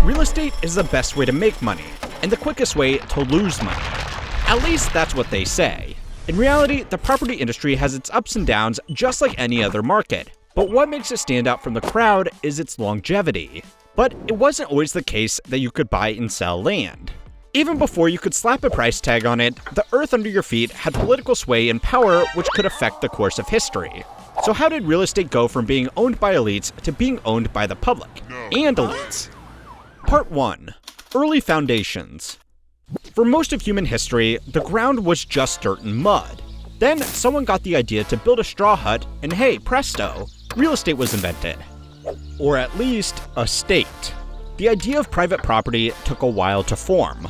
Real estate is the best way to make money, and the quickest way to lose money. At least that's what they say. In reality, the property industry has its ups and downs just like any other market, but what makes it stand out from the crowd is its longevity. But it wasn't always the case that you could buy and sell land. Even before you could slap a price tag on it, the earth under your feet had political sway and power which could affect the course of history. So how did real estate go from being owned by elites to being owned by the public and elites? Part 1. Early foundations. For most of human history, the ground was just dirt and mud. Then someone got the idea to build a straw hut, and hey, presto, real estate was invented. Or at least, a state. The idea of private property took a while to form.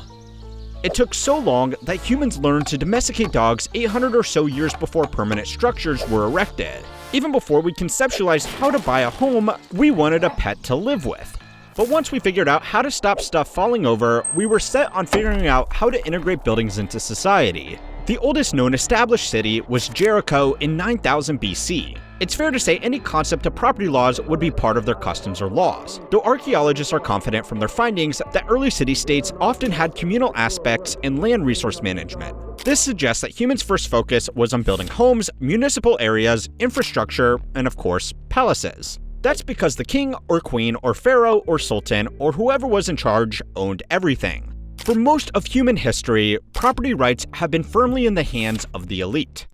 It took so long that humans learned to domesticate dogs 800 or so years before permanent structures were erected. Even before we conceptualized how to buy a home, we wanted a pet to live with. But once we figured out how to stop stuff falling over, we were set on figuring out how to integrate buildings into society. The oldest known established city was Jericho in 9000 BC. It's fair to say any concept of property laws would be part of their customs or laws, though archaeologists are confident from their findings that early city-states often had communal aspects and land resource management. This suggests that humans' first focus was on building homes, municipal areas, infrastructure, and of course, palaces. That's because the king or queen or pharaoh or sultan or whoever was in charge owned everything. For most of human history, property rights have been firmly in the hands of the elite.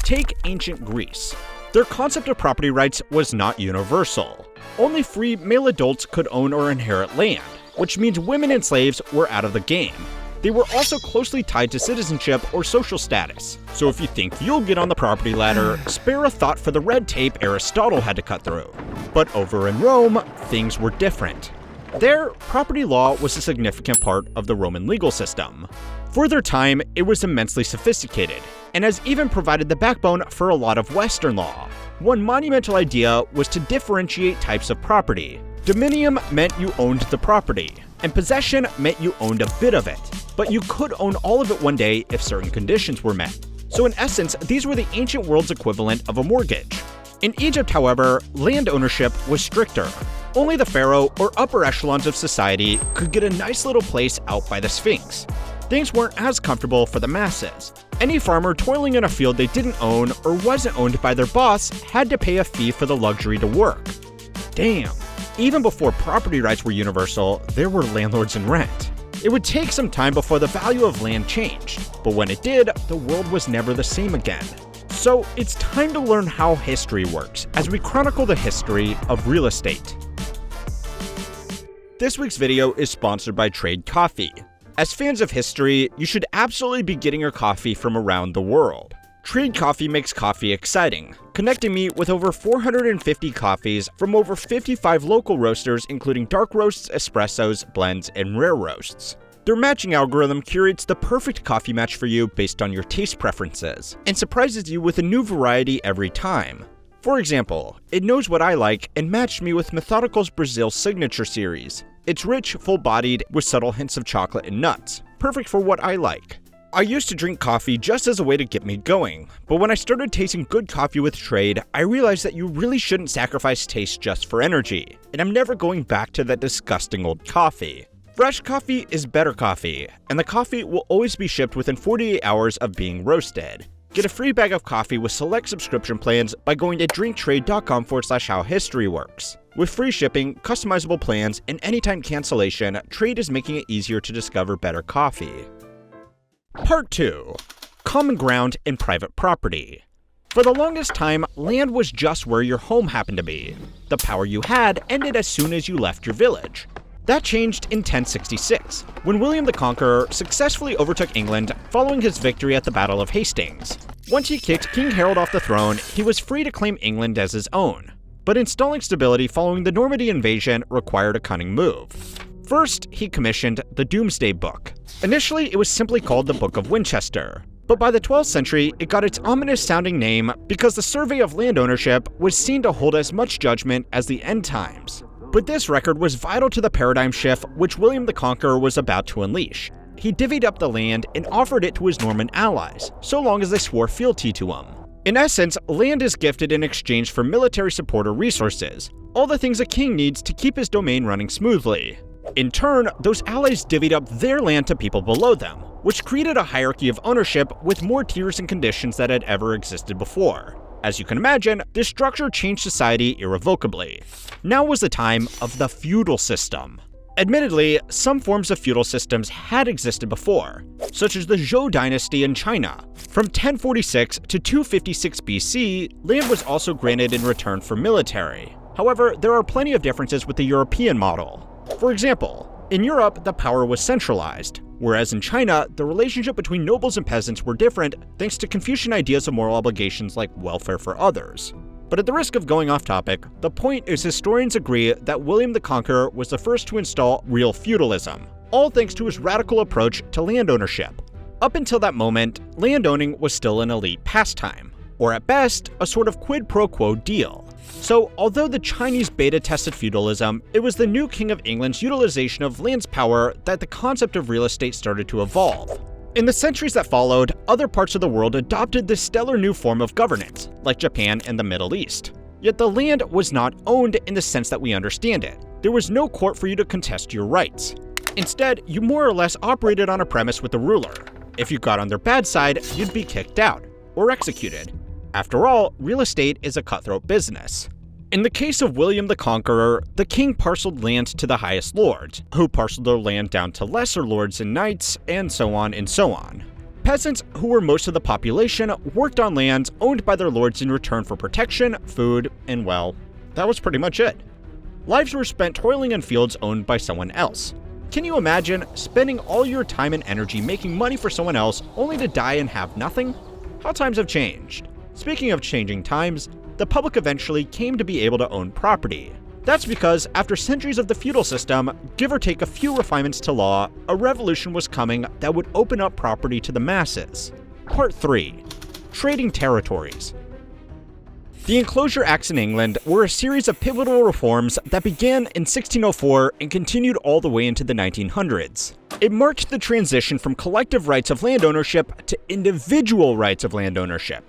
Take ancient Greece. Their concept of property rights was not universal. Only free male adults could own or inherit land, which means women and slaves were out of the game. They were also closely tied to citizenship or social status. So if you think you'll get on the property ladder, spare a thought for the red tape Aristotle had to cut through. But over in Rome, things were different. There, property law was a significant part of the Roman legal system. For their time, it was immensely sophisticated, and has even provided the backbone for a lot of Western law. One monumental idea was to differentiate types of property. Dominium meant you owned the property, and possession meant you owned a bit of it, but you could own all of it one day if certain conditions were met. So in essence, these were the ancient world's equivalent of a mortgage. In Egypt, however, land ownership was stricter. Only the pharaoh or upper echelons of society could get a nice little place out by the Sphinx. Things weren't as comfortable for the masses. Any farmer toiling in a field they didn't own or wasn't owned by their boss had to pay a fee for the luxury to work. Damn. Even before property rights were universal, there were landlords and rent. It would take some time before the value of land changed, but when it did, the world was never the same again. So it's time to learn how history works as we chronicle the history of real estate. This week's video is sponsored by Trade Coffee. As fans of history, you should absolutely be getting your coffee from around the world. Trade Coffee makes coffee exciting, connecting me with over 450 coffees from over 55 local roasters including dark roasts, espressos, blends, and rare roasts. Their matching algorithm curates the perfect coffee match for you based on your taste preferences, and surprises you with a new variety every time. For example, it knows what I like and matched me with Methodical's Brazil Signature Series. It's rich, full-bodied, with subtle hints of chocolate and nuts, perfect for what I like. I used to drink coffee just as a way to get me going, but when I started tasting good coffee with Trade, I realized that you really shouldn't sacrifice taste just for energy, and I'm never going back to that disgusting old coffee. Fresh coffee is better coffee, and the coffee will always be shipped within 48 hours of being roasted. Get a free bag of coffee with select subscription plans by going to drinktrade.com/howhistoryworks. With free shipping, customizable plans, and anytime cancellation, Trade is making it easier to discover better coffee. Part 2. Common ground and private property. For the longest time, land was just where your home happened to be. The power you had ended as soon as you left your village. That changed in 1066, when William the Conqueror successfully overtook England following his victory at the Battle of Hastings. Once he kicked King Harold off the throne, he was free to claim England as his own. But installing stability following the Normandy invasion required a cunning move. First, he commissioned the Domesday Book. Initially, it was simply called the Book of Winchester. But by the 12th century, it got its ominous-sounding name because the survey of land ownership was seen to hold as much judgment as the end times. But this record was vital to the paradigm shift which William the Conqueror was about to unleash. He divvied up the land and offered it to his Norman allies, so long as they swore fealty to him. In essence, land is gifted in exchange for military support or resources, all the things a king needs to keep his domain running smoothly. In turn, those allies divvied up their land to people below them, which created a hierarchy of ownership with more tiers and conditions that had ever existed before. As you can imagine, this structure changed society irrevocably. Now was the time of the feudal system. Admittedly, some forms of feudal systems had existed before, such as the Zhou dynasty in China. From 1046 to 256 BC, land was also granted in return for military. However, there are plenty of differences with the European model. For example, in Europe, the power was centralized, whereas in China, the relationship between nobles and peasants were different thanks to Confucian ideas of moral obligations like welfare for others. But at the risk of going off topic, the point is historians agree that William the Conqueror was the first to install real feudalism, all thanks to his radical approach to land ownership. Up until that moment, landowning was still an elite pastime, or at best, a sort of quid pro quo deal. So, although the Chinese beta tested feudalism, it was the new King of England's utilization of land's power that the concept of real estate started to evolve. In the centuries that followed, other parts of the world adopted this stellar new form of governance, like Japan and the Middle East. Yet the land was not owned in the sense that we understand it. There was no court for you to contest your rights. Instead, you more or less operated on a premise with the ruler. If you got on their bad side, you'd be kicked out, or executed. After all, real estate is a cutthroat business. In the case of William the Conqueror, the king parceled land to the highest lords, who parceled their land down to lesser lords and knights, and so on and so on. Peasants, who were most of the population, worked on lands owned by their lords in return for protection, food, and well, that was pretty much it. Lives were spent toiling in fields owned by someone else. Can you imagine spending all your time and energy making money for someone else only to die and have nothing? How times have changed. Speaking of changing times, the public eventually came to be able to own property. That's because after centuries of the feudal system, give or take a few refinements to law, a revolution was coming that would open up property to the masses. Part 3. Trading territories. The Enclosure Acts in England were a series of pivotal reforms that began in 1604 and continued all the way into the 1900s. It marked the transition from collective rights of land ownership to individual rights of land ownership.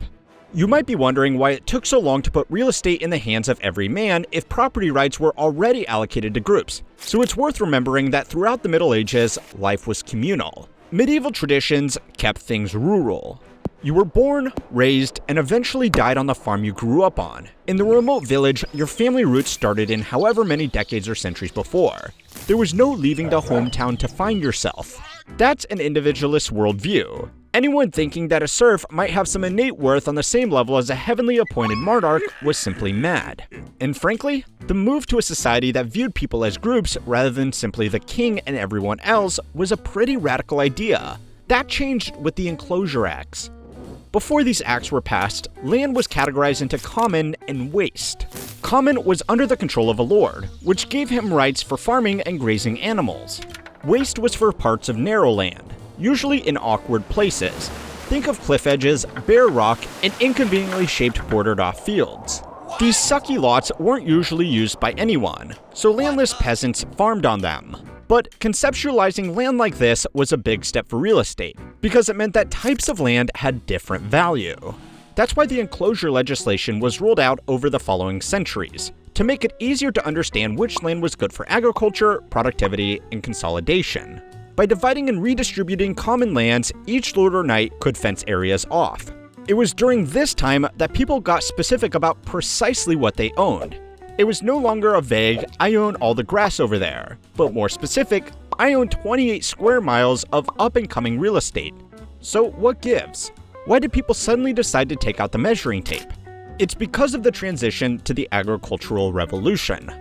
You might be wondering why it took so long to put real estate in the hands of every man if property rights were already allocated to groups. So it's worth remembering that throughout the Middle Ages, life was communal. Medieval traditions kept things rural. You were born, raised, and eventually died on the farm you grew up on. In the remote village, your family roots started in however many decades or centuries before. There was no leaving the hometown to find yourself. That's an individualist worldview. Anyone thinking that a serf might have some innate worth on the same level as a heavenly appointed monarch was simply mad. And frankly, the move to a society that viewed people as groups rather than simply the king and everyone else was a pretty radical idea. That changed with the Enclosure Acts. Before these acts were passed, land was categorized into common and waste. Common was under the control of a lord, which gave him rights for farming and grazing animals. Waste was for parts of narrow land, usually in awkward places. Think of cliff edges, bare rock, and inconveniently shaped bordered-off fields. These sucky lots weren't usually used by anyone, so landless peasants farmed on them. But conceptualizing land like this was a big step for real estate, because it meant that types of land had different value. That's why the enclosure legislation was rolled out over the following centuries, to make it easier to understand which land was good for agriculture, productivity, and consolidation. By dividing and redistributing common lands, each lord or knight could fence areas off. It was during this time that people got specific about precisely what they owned. It was no longer a vague, I own all the grass over there, but more specific, I own 28 square miles of up-and-coming real estate. So what gives? Why did people suddenly decide to take out the measuring tape? It's because of the transition to the agricultural revolution.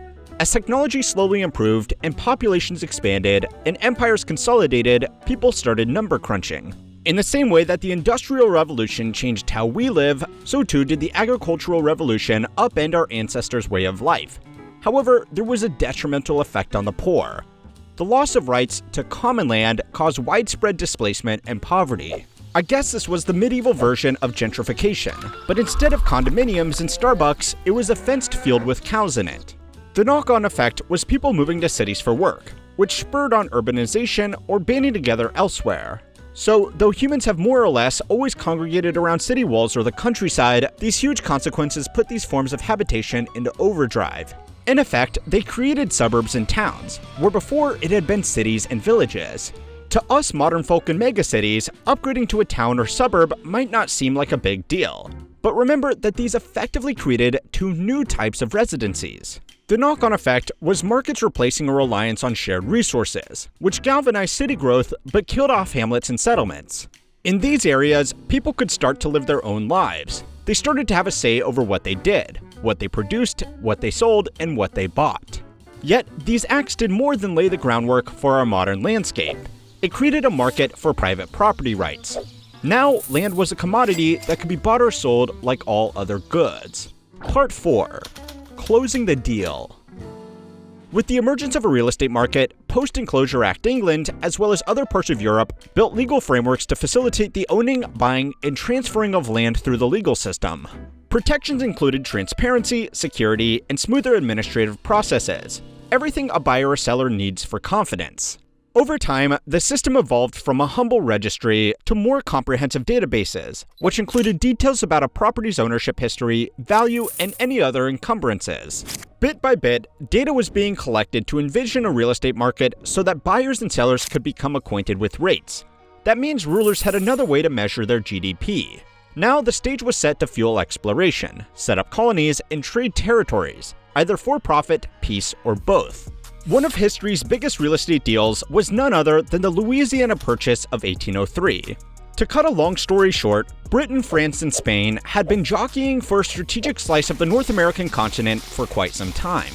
As technology slowly improved and populations expanded and empires consolidated, people started number crunching. In the same way that the Industrial Revolution changed how we live, so too did the Agricultural Revolution upend our ancestors' way of life. However, there was a detrimental effect on the poor. The loss of rights to common land caused widespread displacement and poverty. I guess this was the medieval version of gentrification, but instead of condominiums and Starbucks, it was a fenced field with cows in it. The knock-on effect was people moving to cities for work, which spurred on urbanization or banding together elsewhere. So, though humans have more or less always congregated around city walls or the countryside, these huge consequences put these forms of habitation into overdrive. In effect, they created suburbs and towns, where before it had been cities and villages. To us modern folk in megacities, upgrading to a town or suburb might not seem like a big deal. But remember that these effectively created two new types of residencies. The knock-on effect was markets replacing a reliance on shared resources, which galvanized city growth but killed off hamlets and settlements. In these areas, people could start to live their own lives. They started to have a say over what they did, what they produced, what they sold, and what they bought. Yet, these acts did more than lay the groundwork for our modern landscape. It created a market for private property rights. Now, land was a commodity that could be bought or sold like all other goods. Part 4. Closing the deal. With the emergence of a real estate market, Post-Enclosure Act England, as well as other parts of Europe, built legal frameworks to facilitate the owning, buying, and transferring of land through the legal system. Protections included transparency, security, and smoother administrative processes. Everything a buyer or seller needs for confidence. Over time, the system evolved from a humble registry to more comprehensive databases, which included details about a property's ownership history, value, and any other encumbrances. Bit by bit, data was being collected to envision a real estate market so that buyers and sellers could become acquainted with rates. That means rulers had another way to measure their GDP. Now the stage was set to fuel exploration, set up colonies, and trade territories, either for profit, peace, or both. One of history's biggest real estate deals was none other than the Louisiana Purchase of 1803. To cut a long story short, Britain, France, and Spain had been jockeying for a strategic slice of the North American continent for quite some time.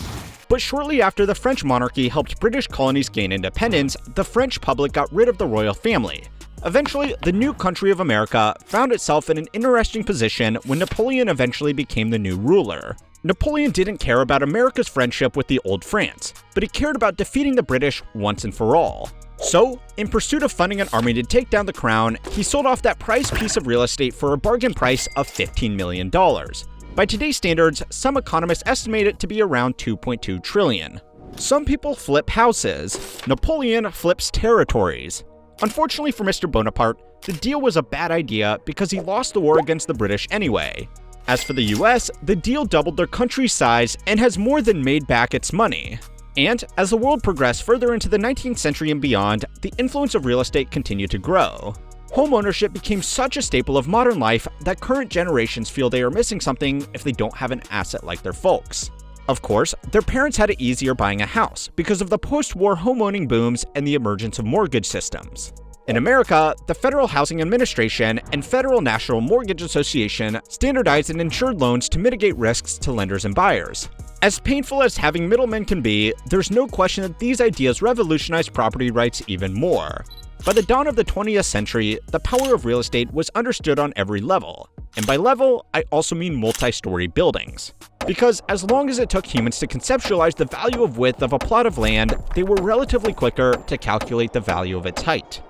But shortly after the French monarchy helped British colonies gain independence, the French public got rid of the royal family. Eventually, the new country of America found itself in an interesting position when Napoleon eventually became the new ruler. Napoleon didn't care about America's friendship with the old France, but he cared about defeating the British once and for all. So, in pursuit of funding an army to take down the crown, he sold off that prized piece of real estate for a bargain price of $15 million. By today's standards, some economists estimate it to be around $2.2 trillion. Some people flip houses. Napoleon flips territories. Unfortunately for Mr. Bonaparte, the deal was a bad idea because he lost the war against the British anyway. As for the US, the deal doubled their country's size and has more than made back its money. And as the world progressed further into the 19th century and beyond, the influence of real estate continued to grow. Home ownership became such a staple of modern life that current generations feel they are missing something if they don't have an asset like their folks. Of course, their parents had it easier buying a house because of the post-war homeowning booms and the emergence of mortgage systems. In America, the Federal Housing Administration and Federal National Mortgage Association standardized and insured loans to mitigate risks to lenders and buyers. As painful as having middlemen can be, there's no question that these ideas revolutionized property rights even more. By the dawn of the 20th century, the power of real estate was understood on every level. And by level, I also mean multi-story buildings. Because as long as it took humans to conceptualize the value of width of a plot of land, they were relatively quicker to calculate the value of its height.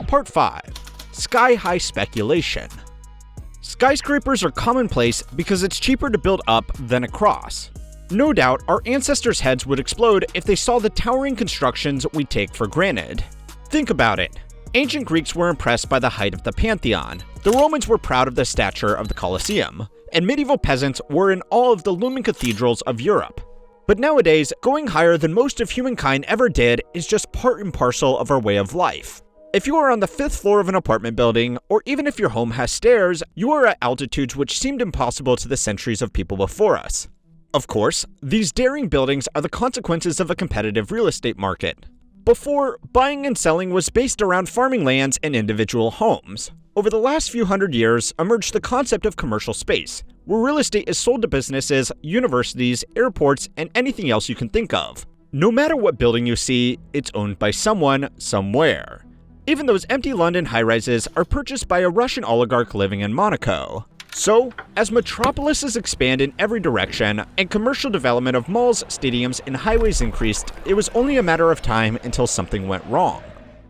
Part 5. Sky-high speculation. Skyscrapers are commonplace because it's cheaper to build up than across. No doubt, our ancestors' heads would explode if they saw the towering constructions we take for granted. Think about it. Ancient Greeks were impressed by the height of the Pantheon, the Romans were proud of the stature of the Colosseum, and medieval peasants were in awe of the looming cathedrals of Europe. But nowadays, going higher than most of humankind ever did is just part and parcel of our way of life. If you are on the 5th floor of an apartment building, or even if your home has stairs, you are at altitudes which seemed impossible to the centuries of people before us. Of course, these daring buildings are the consequences of a competitive real estate market. Before, buying and selling was based around farming lands and individual homes. Over the last few hundred years emerged the concept of commercial space, where real estate is sold to businesses, universities, airports, and anything else you can think of. No matter what building you see, it's owned by someone, somewhere. Even those empty London high-rises are purchased by a Russian oligarch living in Monaco. So, as metropolises expand in every direction, and commercial development of malls, stadiums, and highways increased, it was only a matter of time until something went wrong.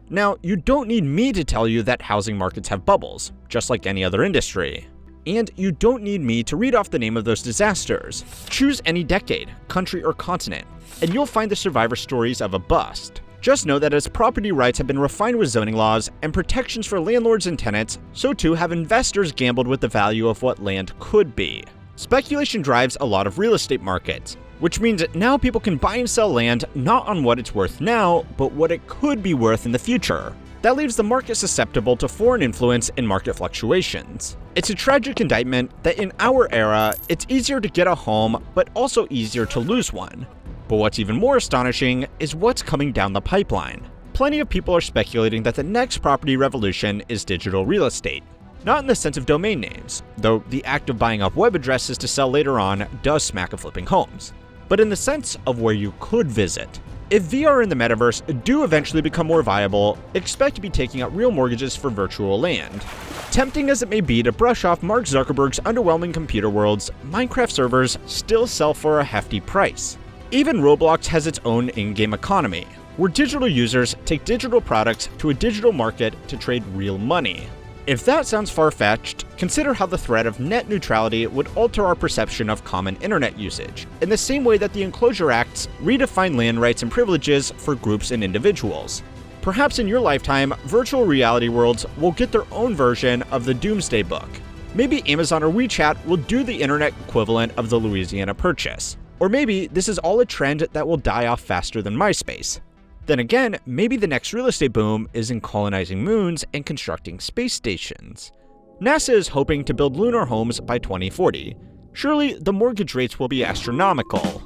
Now, you don't need me to tell you that housing markets have bubbles, just like any other industry. And you don't need me to read off the name of those disasters. Choose any decade, country, or continent, and you'll find the survivor stories of a bust. Just know that as property rights have been refined with zoning laws and protections for landlords and tenants, so too have investors gambled with the value of what land could be. Speculation drives a lot of real estate markets. which means now people can buy and sell land not on what it's worth now, but what it could be worth in the future. That leaves the market susceptible to foreign influence and market fluctuations. It's a tragic indictment that in our era, it's easier to get a home, but also easier to lose one. But what's even more astonishing is what's coming down the pipeline. Plenty of people are speculating that the next property revolution is digital real estate. Not in the sense of domain names, though the act of buying up web addresses to sell later on does smack of flipping homes, but in the sense of where you could visit. If VR and the metaverse do eventually become more viable, expect to be taking out real mortgages for virtual land. Tempting as it may be to brush off Mark Zuckerberg's underwhelming computer worlds, Minecraft servers still sell for a hefty price. Even Roblox has its own in-game economy, where digital users take digital products to a digital market to trade real money. If that sounds far-fetched, consider how the threat of net neutrality would alter our perception of common internet usage, in the same way that the Enclosure Acts redefine land rights and privileges for groups and individuals. Perhaps in your lifetime, virtual reality worlds will get their own version of the Doomsday Book. Maybe Amazon or WeChat will do the internet equivalent of the Louisiana Purchase. Or maybe this is all a trend that will die off faster than MySpace. Then again, maybe the next real estate boom is in colonizing moons and constructing space stations. NASA is hoping to build lunar homes by 2040. Surely, the mortgage rates will be astronomical.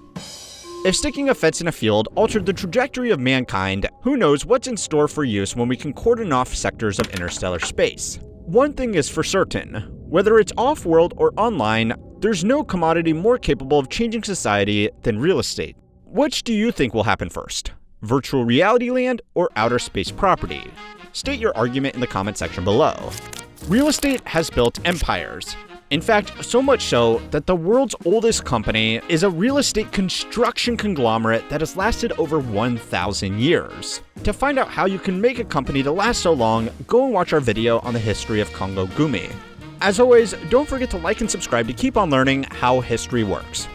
If sticking a fence in a field altered the trajectory of mankind, who knows what's in store for use when we can cordon off sectors of interstellar space. One thing is for certain, whether it's off-world or online, there's no commodity more capable of changing society than real estate. Which do you think will happen first? Virtual reality land or outer space property? State your argument in the comment section below. Real estate has built empires. In fact, so much so that the world's oldest company is a real estate construction conglomerate that has lasted over 1,000 years. To find out how you can make a company to last so long, go and watch our video on the history of Congo Gumi. As always, don't forget to like and subscribe to keep on learning how history works.